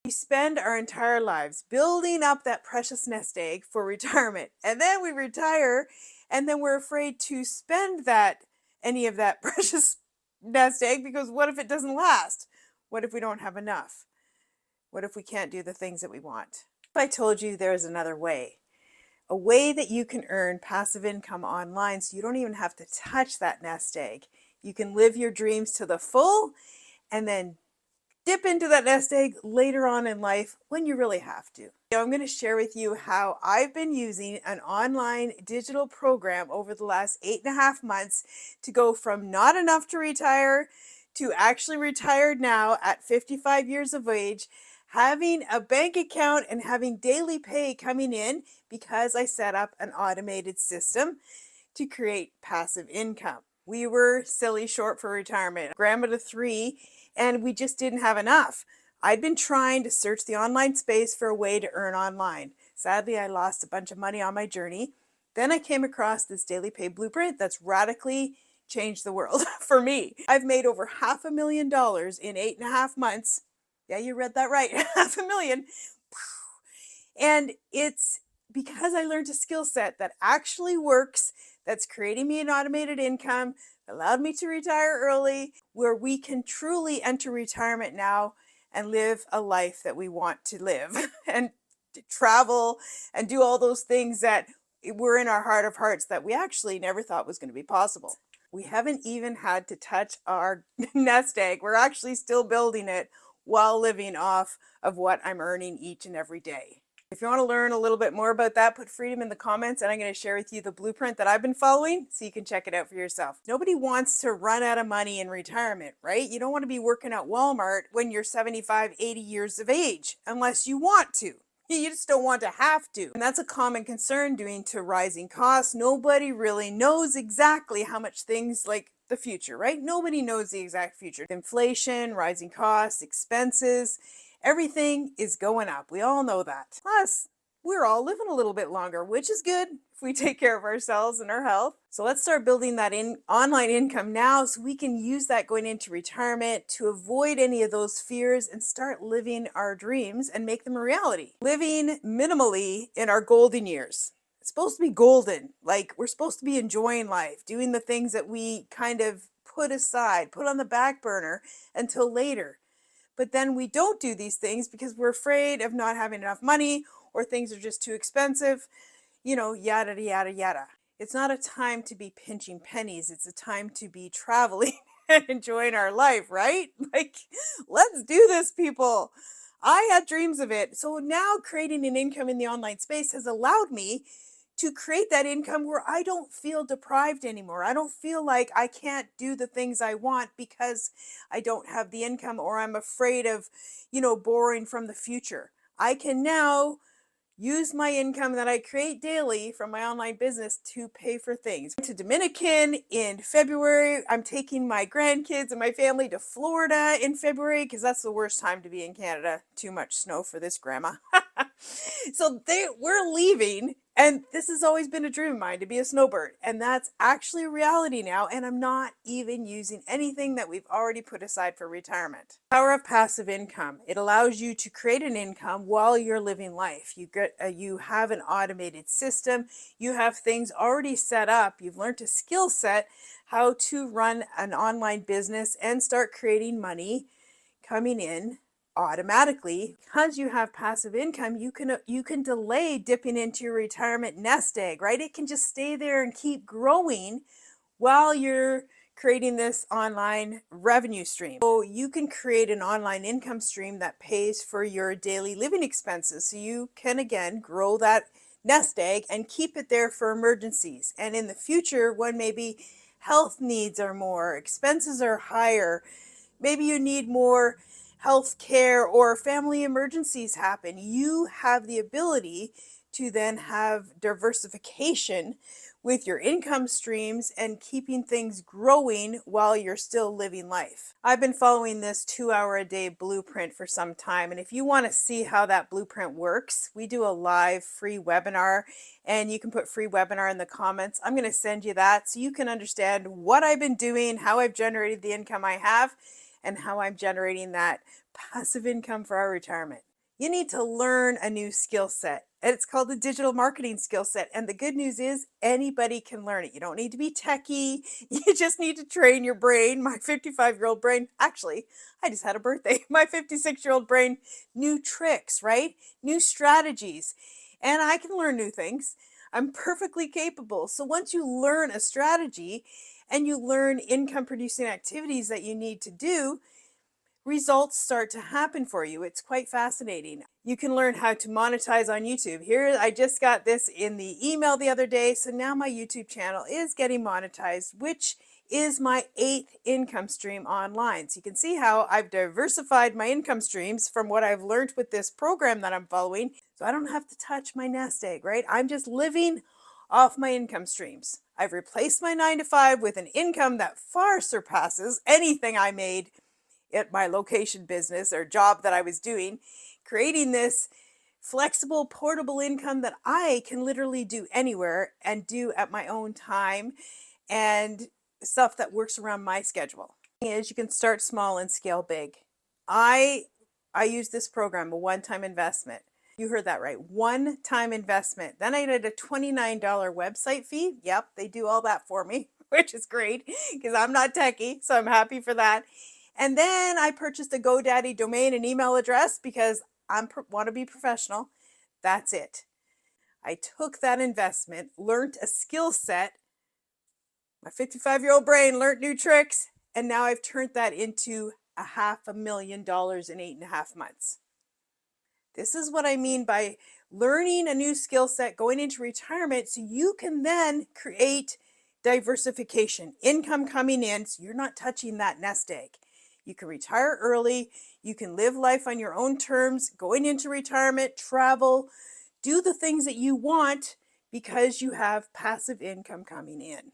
We spend our entire lives building up that precious nest egg for retirement, and then we retire, and then we're afraid to spend any of that precious nest egg, because what if it doesn't last? What if we don't have enough? What if we can't do the things that we want? If I told you there's another way, a way that you can earn passive income online so you don't even have to touch that nest egg. You can live your dreams to the full and then dip into that nest egg later on in life when you really have to. I'm going to share with you how I've been using an online digital program over the last 8.5 months to go from not enough to retire to actually retired now at 55 years of age, having a bank account and having daily pay coming in because I set up an automated system to create passive income. We were silly short for retirement, grandma to 3, and we just didn't have enough. I'd been trying to search the online space for a way to earn online. Sadly, I lost a bunch of money on my journey. Then I came across this daily pay blueprint that's radically changed the world for me. I've made over $500,000 in 8.5 months. Yeah, you read that right, $500,000. And it's because I learned a skill set that actually works, that's creating me an automated income, allowed me to retire early, where we can truly enter retirement now and live a life that we want to live and to travel and do all those things that were in our heart of hearts that we actually never thought was going to be possible. We haven't even had to touch our nest egg. We're actually still building it while living off of what I'm earning each and every day. If you want to learn a little bit more about that, put freedom in the comments, and I'm going to share with you the blueprint that I've been following so you can check it out for yourself. Nobody wants to run out of money in retirement, right? You don't want to be working at Walmart when you're 75, 80 years of age, unless you want to. You just don't want to have to. And that's a common concern due to rising costs. Nobody really knows exactly how much things like the future, right? Nobody knows the exact future. Inflation, rising costs, expenses, everything is going up. We all know that. Plus, we're all living a little bit longer, which is good if we take care of ourselves and our health. So let's start building that online income now so we can use that going into retirement to avoid any of those fears and start living our dreams and make them a reality. Living minimally in our golden years. It's supposed to be golden. Like, we're supposed to be enjoying life, doing the things that we kind of put aside, put on the back burner until later. But then we don't do these things because we're afraid of not having enough money, or things are just too expensive, yada, yada, yada. It's not a time to be pinching pennies. It's a time to be traveling and enjoying our life, right? Like, let's do this, people. I had dreams of it. So now creating an income in the online space has allowed me to create that income where I don't feel deprived anymore. I don't feel like I can't do the things I want because I don't have the income, or I'm afraid of, borrowing from the future. I can now use my income that I create daily from my online business to pay for things. To Dominican in February. I'm taking my grandkids and my family to Florida in February because that's the worst time to be in Canada. Too much snow for this grandma. So we're leaving, and this has always been a dream of mine to be a snowbird, and that's actually a reality now, and I'm not even using anything that we've already put aside for retirement. Power of passive income. It allows you to create an income while you're living life. You have an automated system. You have things already set up. You've learned a skill set how to run an online business and start creating money coming in automatically. Because you have passive income, you can delay dipping into your retirement nest egg, right? It can just stay there and keep growing while you're creating this online revenue stream. So you can create an online income stream that pays for your daily living expenses, so you can again grow that nest egg and keep it there for emergencies. And in the future, when maybe health needs are more, expenses are higher, maybe you need more health care or family emergencies happen, you have the ability to then have diversification with your income streams and keeping things growing while you're still living life. I've been following this 2-hour-a-day blueprint for some time, and if you want to see how that blueprint works, we do a live free webinar, and you can put free webinar in the comments. I'm going to send you that so you can understand what I've been doing, how I've generated the income I have, and how I'm generating that passive income for our retirement. You need to learn a new skill set. And it's called the digital marketing skill set. And the good news is anybody can learn it. You don't need to be techie. You just need to train your brain. My 55-year-old brain, actually, I just had a birthday. My 56-year-old brain, new tricks, right? New strategies. And I can learn new things. I'm perfectly capable. So once you learn a strategy and you learn income producing activities that you need to do, results start to happen for you. It's quite fascinating. You can learn how to monetize on YouTube. Here, I just got this in the email the other day. So now my YouTube channel is getting monetized, which is my 8th income stream online. So you can see how I've diversified my income streams from what I've learned with this program that I'm following. So I don't have to touch my nest egg, right? I'm just living off my income streams. I've replaced my 9 to 5 with an income that far surpasses anything I made at my location business or job that I was doing, creating this flexible, portable income that I can literally do anywhere and do at my own time, and stuff that works around my schedule. Is you can start small and scale big. I use this program, a one-time investment. You heard that right, one-time investment. Then I did a $29 website fee. Yep, they do all that for me, which is great because I'm not techie, so I'm happy for that. And then I purchased a GoDaddy domain and email address because I want to be professional. That's it. I took that investment, learned a skill set. My 55-year-old brain learned new tricks, and now I've turned that into $500,000 in 8.5 months. This is what I mean by learning a new skill set going into retirement, so you can then create diversification, income coming in, so you're not touching that nest egg. You can retire early, you can live life on your own terms, going into retirement, travel, do the things that you want because you have passive income coming in.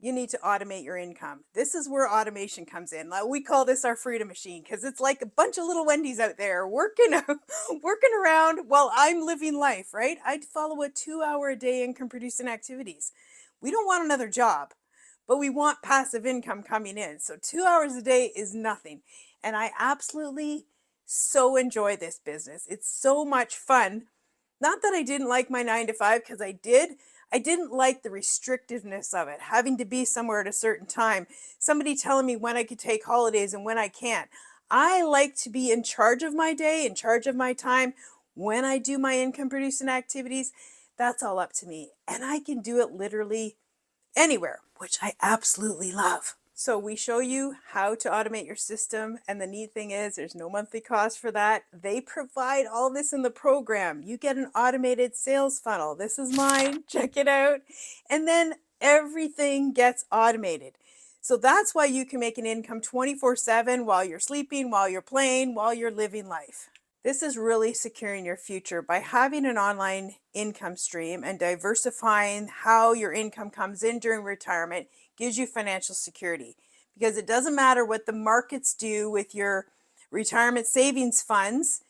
You need to automate your income. This is where automation comes in. We call this our freedom machine because it's like a bunch of little Wendy's out there working around while I'm living life, right? I'd follow a 2-hour a day income producing activities. We don't want another job, but we want passive income coming in. So 2 hours a day is nothing. And I absolutely so enjoy this business. It's so much fun. Not that I didn't like my 9 to 5, because I did. I didn't like the restrictiveness of it, having to be somewhere at a certain time, somebody telling me when I could take holidays and when I can't. I like to be in charge of my day, in charge of my time. When I do my income producing activities, that's all up to me. And I can do it literally anywhere, which I absolutely love. So we show you how to automate your system, and the neat thing is there's no monthly cost for that. They provide all this in the program. You get an automated sales funnel. This is mine, check it out. And then everything gets automated. So that's why you can make an income 24/7 while you're sleeping, while you're playing, while you're living life. This is really securing your future by having an online income stream and diversifying how your income comes in during retirement gives you financial security, because it doesn't matter what the markets do with your retirement savings funds.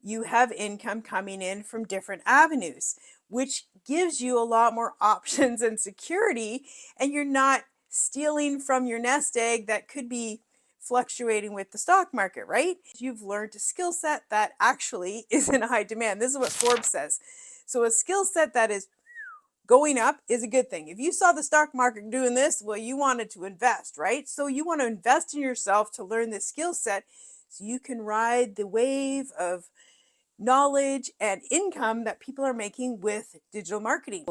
You have income coming in from different avenues, which gives you a lot more options and security, and you're not stealing from your nest egg that could be fluctuating with the stock market, right? You've learned a skill set that actually is in high demand. This is what Forbes says. So a skill set that is going up is a good thing. If you saw the stock market doing this, well, you wanted to invest, right? So you want to invest in yourself to learn this skill set so you can ride the wave of knowledge and income that people are making with digital marketing.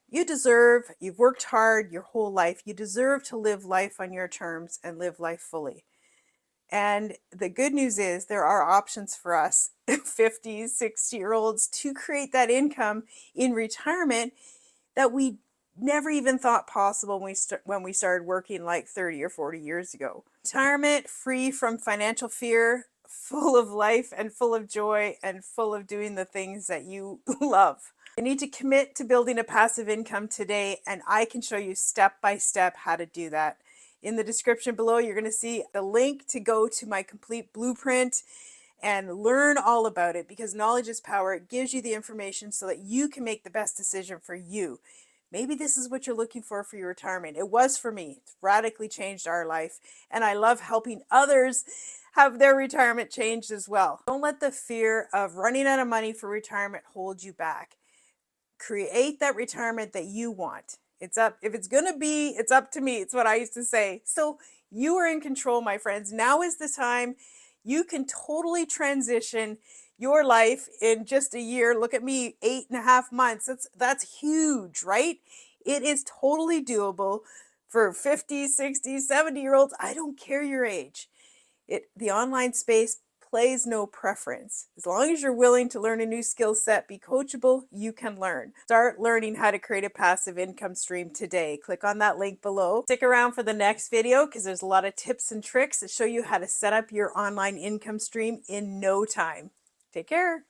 You've worked hard your whole life. You deserve to live life on your terms and live life fully. And the good news is there are options for us 50s, 60-year-olds to create that income in retirement that we never even thought possible when we started working like 30 or 40 years ago. Retirement free from financial fear, full of life and full of joy and full of doing the things that you love. You need to commit to building a passive income today, and I can show you step by step how to do that. In the description below, you're going to see the link to go to my complete blueprint and learn all about it, because knowledge is power. It gives you the information so that you can make the best decision for you. Maybe this is what you're looking for your retirement. It was for me. It's radically changed our life, and I love helping others have their retirement changed as well. Don't let the fear of running out of money for retirement hold you back. Create that retirement that you want. It's up, if it's gonna be, it's up to me. It's what I used to say. So you are in control, my friends. Now is the time. You can totally transition your life in just a year. Look at me, 8.5 months. That's huge, right? It is totally doable for 50, 60, 70-year-olds. I don't care your age. The online space plays no preference. As long as you're willing to learn a new skill set, be coachable, you can learn. Start learning how to create a passive income stream today. Click on that link below. Stick around for the next video because there's a lot of tips and tricks that show you how to set up your online income stream in no time. Take care.